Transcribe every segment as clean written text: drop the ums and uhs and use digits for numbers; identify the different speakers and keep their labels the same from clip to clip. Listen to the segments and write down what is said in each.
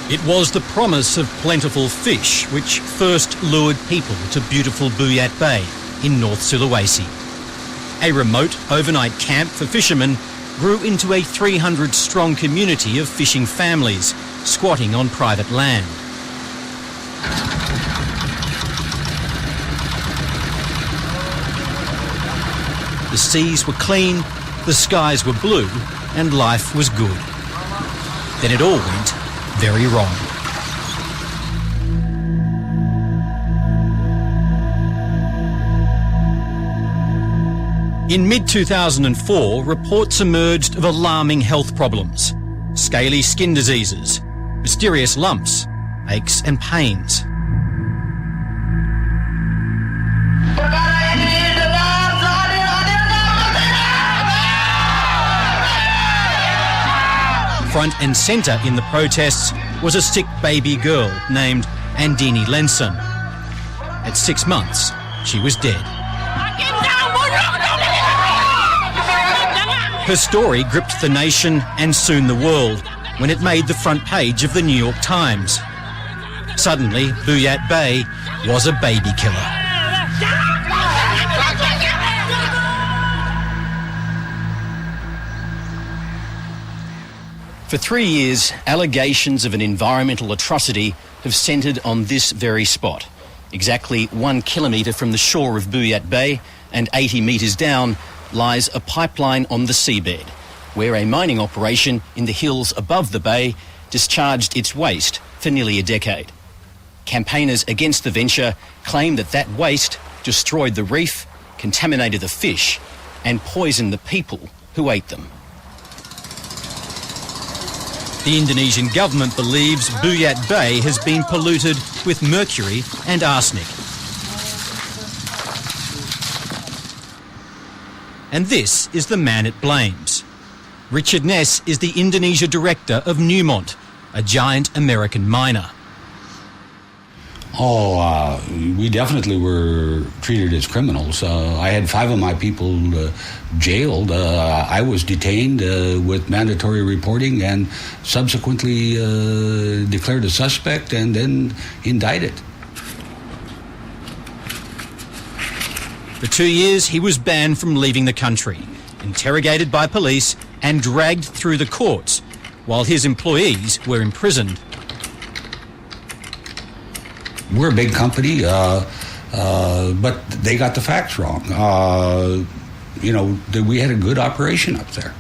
Speaker 1: It was the promise of plentiful fish which first lured people to beautiful Buyat Bay in North Sulawesi. A remote overnight camp for fishermen grew into a 300-strong community of fishing families squatting on private land. The seas were clean, the skies were blue, and life was good. Then it all went very wrong. In mid-2004, reports emerged of alarming health problems: scaly skin diseases, mysterious lumps, aches and pains. Front and centre in the protests was a sick baby girl named Andini Lenson. At 6 months, she was dead. Her story gripped the nation and soon the world when it made the front page of the New York Times. Suddenly, Buyat Bay was a baby killer. For 3 years, allegations of an environmental atrocity have centred on this very spot. Exactly 1 kilometre from the shore of Buyat Bay and 80 metres down lies a pipeline on the seabed, where a mining operation in the hills above the bay discharged its waste for nearly a decade. Campaigners against the venture claim that that waste destroyed the reef, contaminated the fish, and poisoned the people who ate them. The Indonesian government believes Buyat Bay has been polluted with mercury and arsenic. And this is the man it blames. Richard Ness is the Indonesia director of Newmont, a giant American miner.
Speaker 2: We definitely were treated as criminals. I had 5 of my people jailed. I was detained with mandatory reporting and subsequently declared a suspect and then indicted.
Speaker 1: For 2 years, he was banned from leaving the country, interrogated by police and dragged through the courts, while his employees were imprisoned.
Speaker 2: We're a big company, but they got the facts wrong. We had a good operation up there.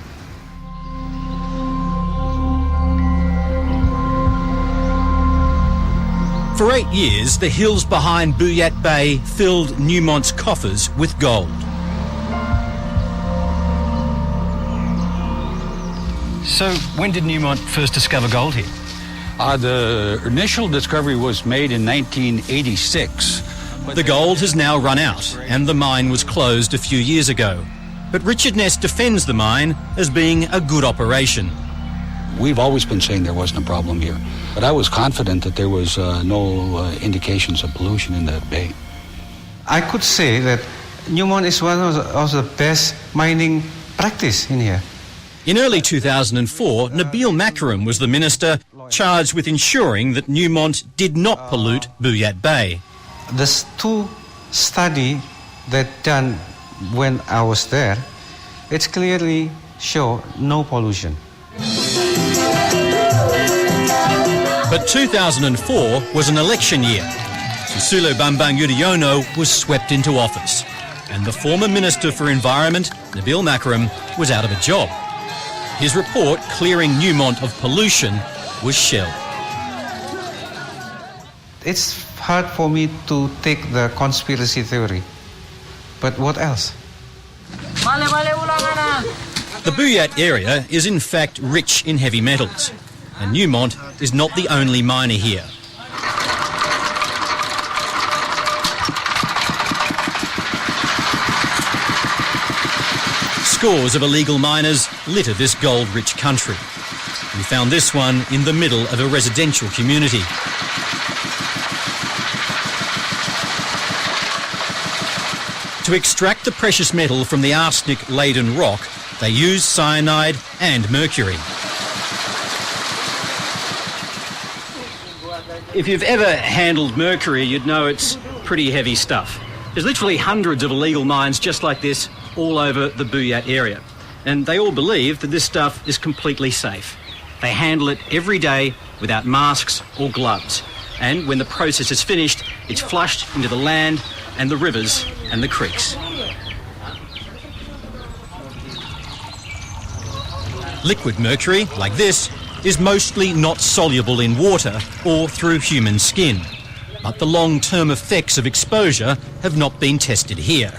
Speaker 1: For 8 years, the hills behind Buyat Bay filled Newmont's coffers with gold. So, when did Newmont first discover gold here?
Speaker 2: The initial discovery was made in 1986.
Speaker 1: The gold has now run out, and the mine was closed a few years ago. But Richard Ness defends the mine as being a good operation.
Speaker 2: We've always been saying there wasn't a problem here, but I was confident that there was no indications of pollution in that bay.
Speaker 3: I could say that Newmont is one of the best mining practice in here.
Speaker 1: In early 2004, Nabil Makarim was the minister charged with ensuring that Newmont did not pollute Buyat Bay.
Speaker 3: There's 2 studies that done when I was there. It's clearly show no pollution.
Speaker 1: But 2004 was an election year. Susilo Bambang Yudhoyono was swept into office, and the former Minister for Environment, Nabil Makarim, was out of a job. His report clearing Newmont of pollution was shelved.
Speaker 3: It's hard for me to take the conspiracy theory, but what else?
Speaker 1: The Buyat area is in fact rich in heavy metals, and Newmont is not the only miner here. Scores of illegal miners litter this gold-rich country. We found this one in the middle of a residential community. To extract the precious metal from the arsenic-laden rock, they use cyanide and mercury. If you've ever handled mercury, you'd know it's pretty heavy stuff. There's literally hundreds of illegal mines just like this all over the Buyat area. And they all believe that this stuff is completely safe. They handle it every day without masks or gloves. And when the process is finished, it's flushed into the land and the rivers and the creeks. Liquid mercury, like this, is mostly not soluble in water or through human skin. But the long-term effects of exposure have not been tested here.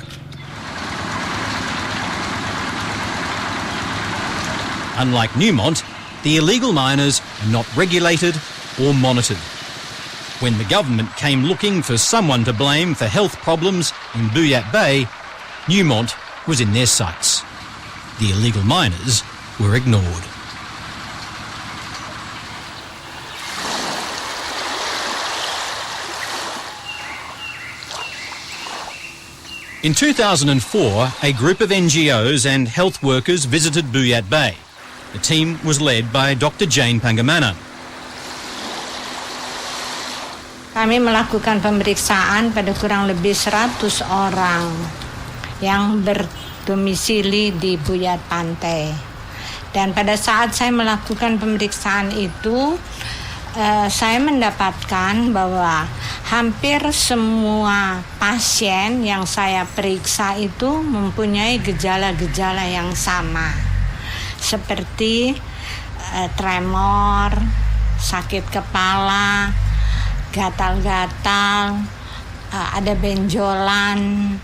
Speaker 1: Unlike Newmont, the illegal miners are not regulated or monitored. When the government came looking for someone to blame for health problems in Buyat Bay, Newmont was in their sights. The illegal miners were ignored. In 2004, a group of NGOs and health workers visited Buyat Bay. The team was led by Dr Pangemanan.
Speaker 4: Kami melakukan pemeriksaan pada kurang lebih 100 orang yang berdomisili di Buyat Pantai. Dan pada saat saya melakukan pemeriksaan itu, saya mendapatkan bahwa hampir semua pasien yang saya periksa itu mempunyai gejala-gejala yang sama. Seperti tremor, sakit kepala, gatal-gatal, ada benjolan.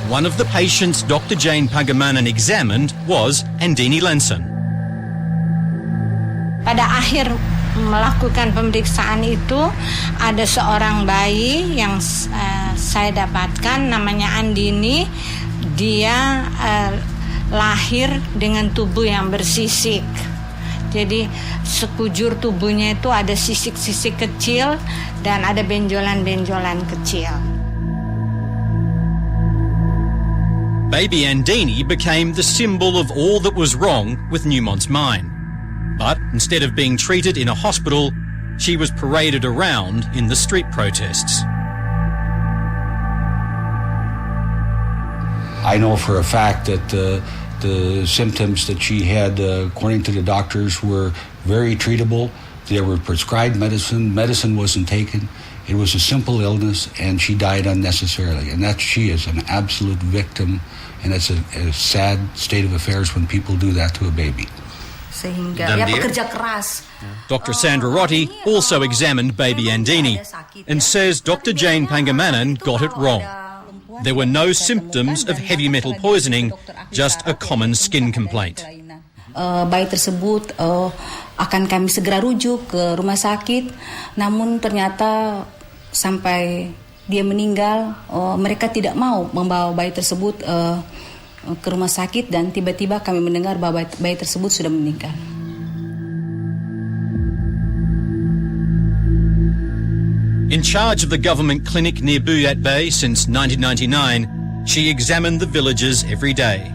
Speaker 1: One of the patients Dr Pangemanan examined was Andini Lanson.
Speaker 4: Pada akhir melakukan pemeriksaan itu, ada seorang bayi yang saya dapatkan, namanya Andini. Dia lahir dengan tubuh yang bersisik. Jadi sekujur tubuhnya itu ada sisik-sisik kecil dan ada benjolan-benjolan kecil.
Speaker 1: Baby Andini became the symbol of all that was wrong with Newmont's mine. But instead of being treated in a hospital, she was paraded around in the street protests.
Speaker 2: I know for a fact that the symptoms that she had, according to the doctors, were very treatable. They were prescribed medicine. Medicine wasn't taken. It was a simple illness, and she died unnecessarily. And that she is an absolute victim, and it's a sad state of affairs when people do that to a baby.
Speaker 5: Sehingga dia pekerja keras.
Speaker 1: Dr Sandra Rotti also examined baby Andini and says Dr Pangemanan got it wrong. There were no symptoms of heavy metal poisoning, just a common skin complaint.
Speaker 5: Bayi tersebut akan kami segera rujuk ke rumah sakit, namun ternyata sampai dia meninggal, mereka tidak mau membawa bayi tersebut ke rumah sakit, dan tiba-tiba kami mendengar bahwa bayi tersebut sudah meninggal.
Speaker 1: In charge of the government clinic near Buyat Bay since 1999, she examined the villagers every day.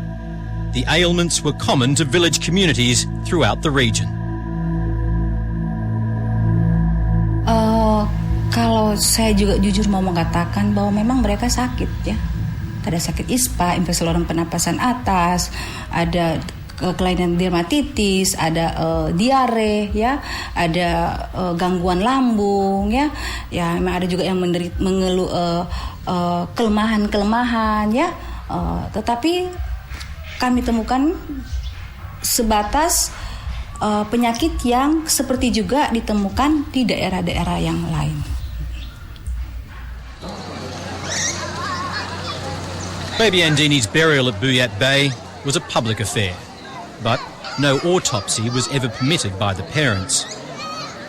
Speaker 1: The ailments were common to village communities throughout the region.
Speaker 5: Kalau saya juga jujur mau mengatakan bahwa memang mereka sakit, ya. Ada sakit ispa, infeksi saluran pernapasan atas, ada kelainan dermatitis, ada diare, ya, ada gangguan lambung, ya. Ya, memang ada juga yang mengeluh kelemahan-kelemahan, ya. Tetapi kami temukan sebatas penyakit yang seperti juga ditemukan di daerah-daerah yang lain.
Speaker 1: Baby Andini's burial at Buyat Bay was a public affair, but no autopsy was ever permitted by the parents.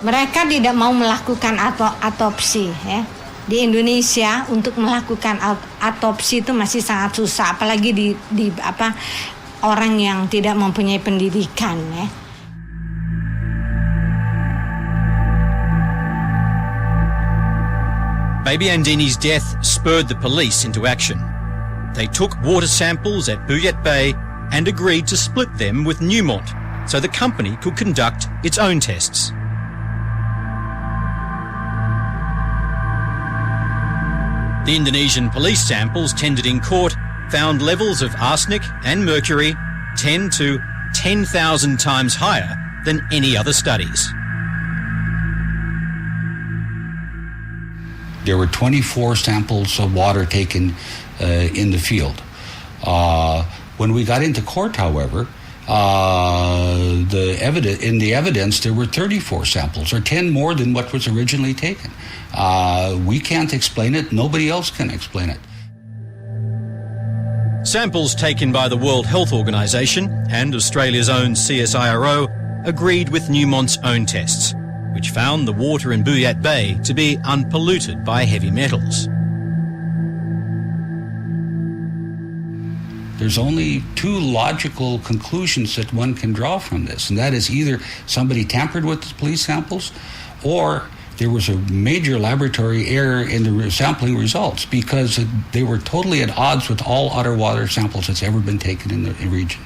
Speaker 4: Mereka tidak mau melakukan autopsi, ya. Di Indonesia untuk melakukan autopsi itu masih sangat susah, apalagi di orang yang tidak mempunyai pendidikan, ya.
Speaker 1: Baby Andini's death spurred the police into action. They took water samples at Buyat Bay and agreed to split them with Newmont so the company could conduct its own tests. The Indonesian police samples tendered in court found levels of arsenic and mercury 10 to 10,000 times higher than any other studies.
Speaker 2: There were 24 samples of water taken in the field. When we got into court, however, in the evidence there were 34 samples, or 10 more than what was originally taken. We can't explain it. Nobody else can explain it.
Speaker 1: Samples taken by the World Health Organization and Australia's own CSIRO agreed with Newmont's own tests, which found the water in Buyat Bay to be unpolluted by heavy metals.
Speaker 2: There's only two logical conclusions that one can draw from this, and that is either somebody tampered with the police samples, or there was a major laboratory error in the sampling results, because they were totally at odds with all other water samples that's ever been taken in the region.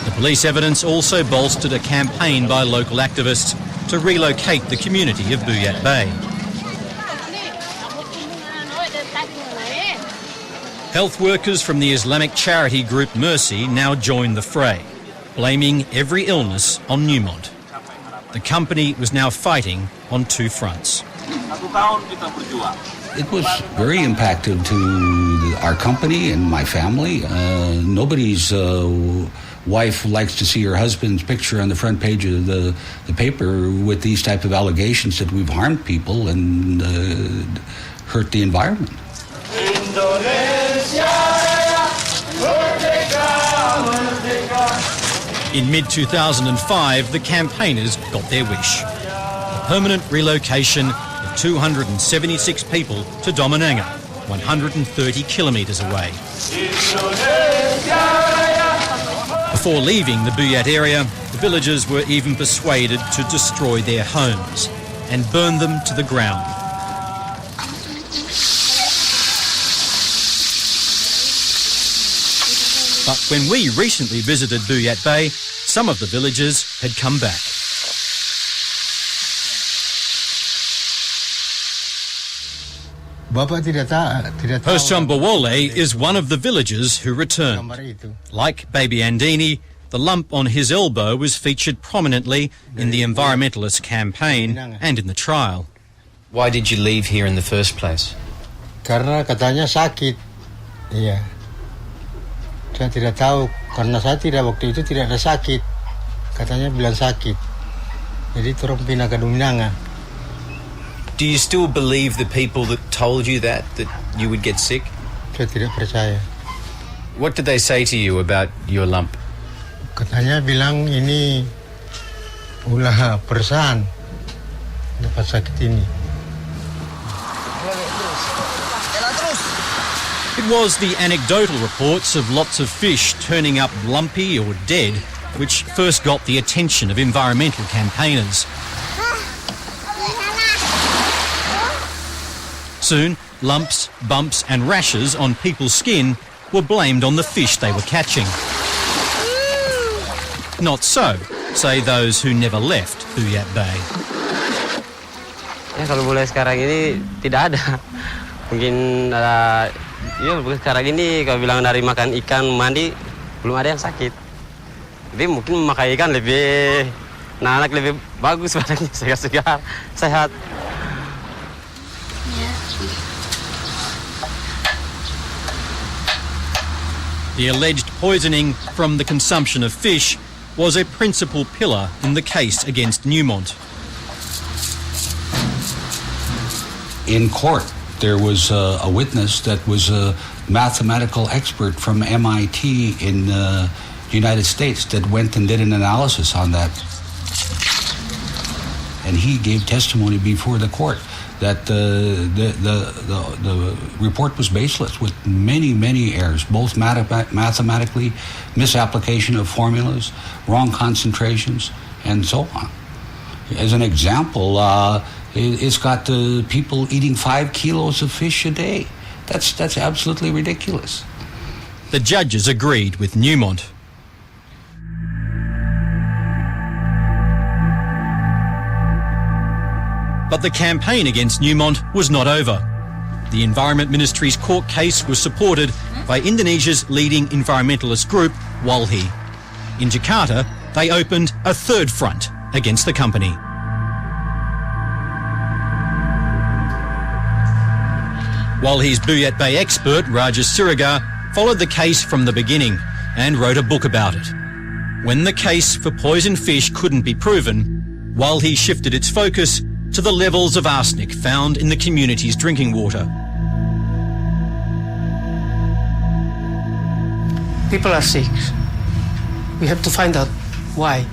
Speaker 1: The police evidence also bolstered a campaign by local activists to relocate the community of Buyat Bay. Health workers from the Islamic charity group Mercy now joined the fray, blaming every illness on Newmont. The company was now fighting on two fronts.
Speaker 2: It was very impactful to our company and my family. Nobody's wife likes to see her husband's picture on the front page of the paper with these type of allegations that we've harmed people and hurt the environment.
Speaker 1: In mid-2005, the campaigners got their wish. A permanent relocation of 276 people to Dominanga, 130 kilometres away. Before leaving the Buyat area, the villagers were even persuaded to destroy their homes and burn them to the ground. But when we recently visited Buyat Bay, some of the villagers had come back. Hersham Bawole is one of the villagers who returned. Like baby Andini, the lump on his elbow was featured prominently in the environmentalist campaign and in the trial.
Speaker 6: Why did you leave here in the first place?
Speaker 7: Karena katanya sakit. Iya. Saya tidak tahu karena saya waktu itu tidak ada sakit. Katanya bilang sakit. Jadi turun pindah ke Dominanga.
Speaker 6: Do you still believe the people that told you that you would get sick?
Speaker 7: Saya tidak percaya.
Speaker 6: What did they say to you about your lump?
Speaker 7: Katanya bilang ini ulah perasaan dapat sakit ini.
Speaker 1: It was the anecdotal reports of lots of fish turning up lumpy or dead which first got the attention of environmental campaigners. Soon, lumps, bumps and rashes on people's skin were blamed on the fish they were catching. Not so, say those who never left Buyat Bay.
Speaker 8: Ya kalau mulai sekarang ini tidak ada. Mungkin ada, ya sekarang ini kalau bilang dari makan ikan mandi belum ada yang sakit. Jadi mungkin memakai ikan lebih, anak lebih bagus badannya, segar-segar, sehat.
Speaker 1: The alleged poisoning from the consumption of fish was a principal pillar in the case against Newmont.
Speaker 2: In court, there was a witness that was a mathematical expert from MIT in the United States that went and did an analysis on that. And he gave testimony before the court that the report was baseless with many, many errors, both mathematically, misapplication of formulas, wrong concentrations, and so on. As an example, it's got people eating 5 kilos of fish a day. That's absolutely ridiculous.
Speaker 1: The judges agreed with Newmont. But the campaign against Newmont was not over. The Environment Ministry's court case was supported by Indonesia's leading environmentalist group, Walhi. In Jakarta, they opened a third front against the company. Walhi's Buyat Bay expert, Rajas Sirigar, followed the case from the beginning and wrote a book about it. When the case for poisoned fish couldn't be proven, Walhi shifted its focus to the levels of arsenic found in the community's drinking water.
Speaker 9: People are sick. We have to find out why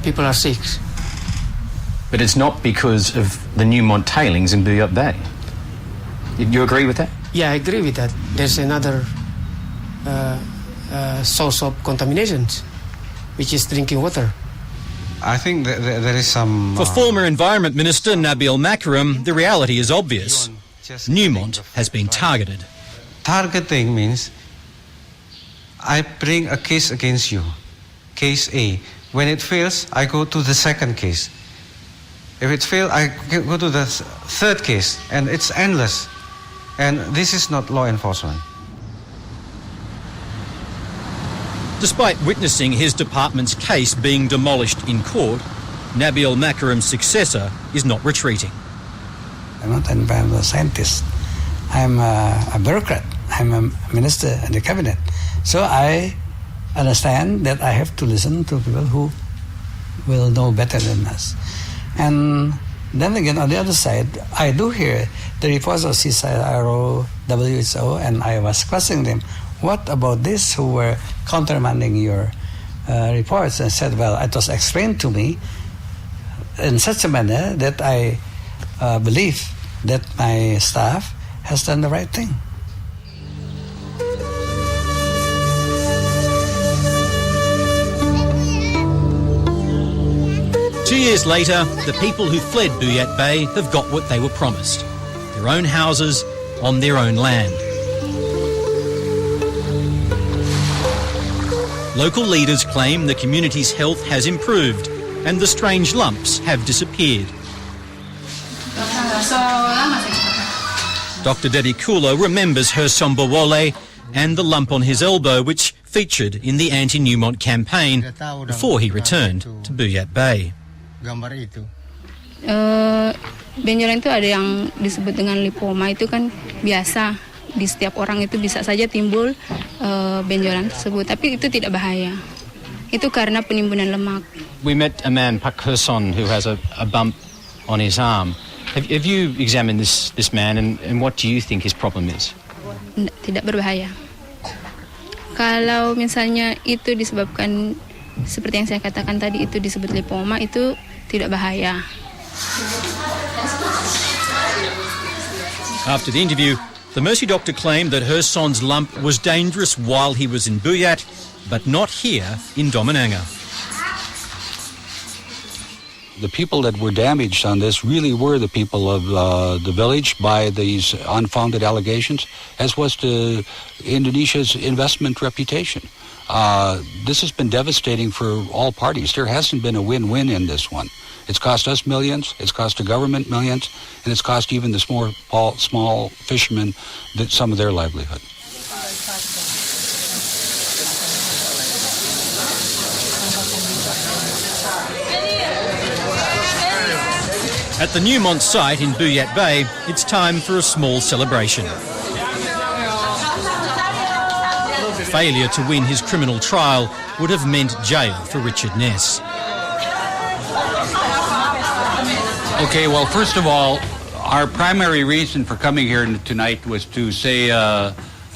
Speaker 9: people are sick.
Speaker 1: But it's not because of the Newmont tailings in Buyat Bay. You agree with that?
Speaker 9: Yeah, I agree with that. There's another source of contaminations, which is drinking water.
Speaker 3: I think that there is some...
Speaker 1: For former Environment Minister Nabil Makarim, the reality is obvious. Newmont has been targeted.
Speaker 3: Targeting means I bring a case against you, case A. When it fails, I go to the second case. If it fails, I go to the third case, and it's endless. And this is not law enforcement.
Speaker 1: Despite witnessing his department's case being demolished in court, Nabil Makarim's successor is not retreating.
Speaker 10: I'm not an environmental scientist. I'm a bureaucrat. I'm a minister in the cabinet. So I understand that I have to listen to people who will know better than us. And then again, on the other side, I do hear the reports of CSIRO, WHO, and I was questioning them. What about this who were countermanding your reports? And said, well, it was explained to me in such a manner that I believe that my staff has done the right thing.
Speaker 1: Two years later, the people who fled Buyat Bay have got what they were promised: their own houses on their own land. Local leaders claim the community's health has improved and the strange lumps have disappeared. Dr Dedi Kulo remembers her Sombawole and the lump on his elbow which featured in the anti-Newmont campaign before he returned to Buyat Bay.
Speaker 7: Gambar itu.
Speaker 5: Benjolan itu ada yang disebut dengan lipoma, itu kan biasa di setiap orang itu bisa saja timbul benjolan tersebut, tapi itu tidak bahaya. Itu karena penimbunan lemak.
Speaker 1: We met a man, Pak Herson, who has a bump on his arm. Have you examined this man and what do you think his problem is?
Speaker 5: Tidak berbahaya. Kalau misalnya itu disebabkan seperti yang saya katakan tadi, itu disebut lipoma, itu tidak bahaya.
Speaker 1: After the interview, the Mercy doctor claimed that her son's lump was dangerous while he was in Buyat, but not here in Dominanga.
Speaker 2: The people that were damaged on this really were the people of the village by these unfounded allegations, as was Indonesia's investment reputation. This has been devastating for all parties. There hasn't been a win-win in this one. It's cost us millions, it's cost the government millions, and it's cost even the small fishermen some of their livelihood.
Speaker 1: At the Newmont site in Buyat Bay, it's time for a small celebration. Failure to win his criminal trial would have meant jail for Richard Ness.
Speaker 2: Okay, well, first of all, our primary reason for coming here tonight was to say a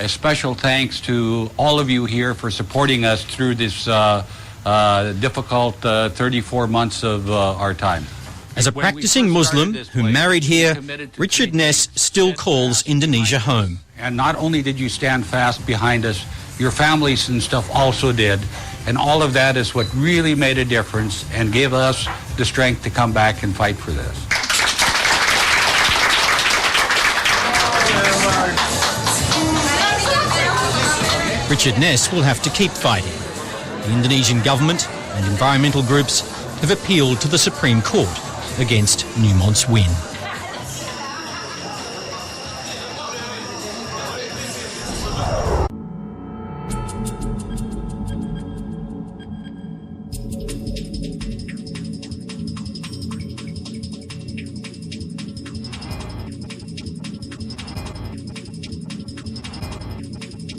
Speaker 2: special thanks to all of you here for supporting us through this difficult 34 months of our time.
Speaker 1: As a practicing Muslim who married here, Richard Ness still calls Indonesia home.
Speaker 2: And not only did you stand fast behind us, your families and stuff also did. And all of that is what really made a difference and gave us the strength to come back and fight for this.
Speaker 1: Richard Ness will have to keep fighting. The Indonesian government and environmental groups have appealed to the Supreme Court against Newmont's win.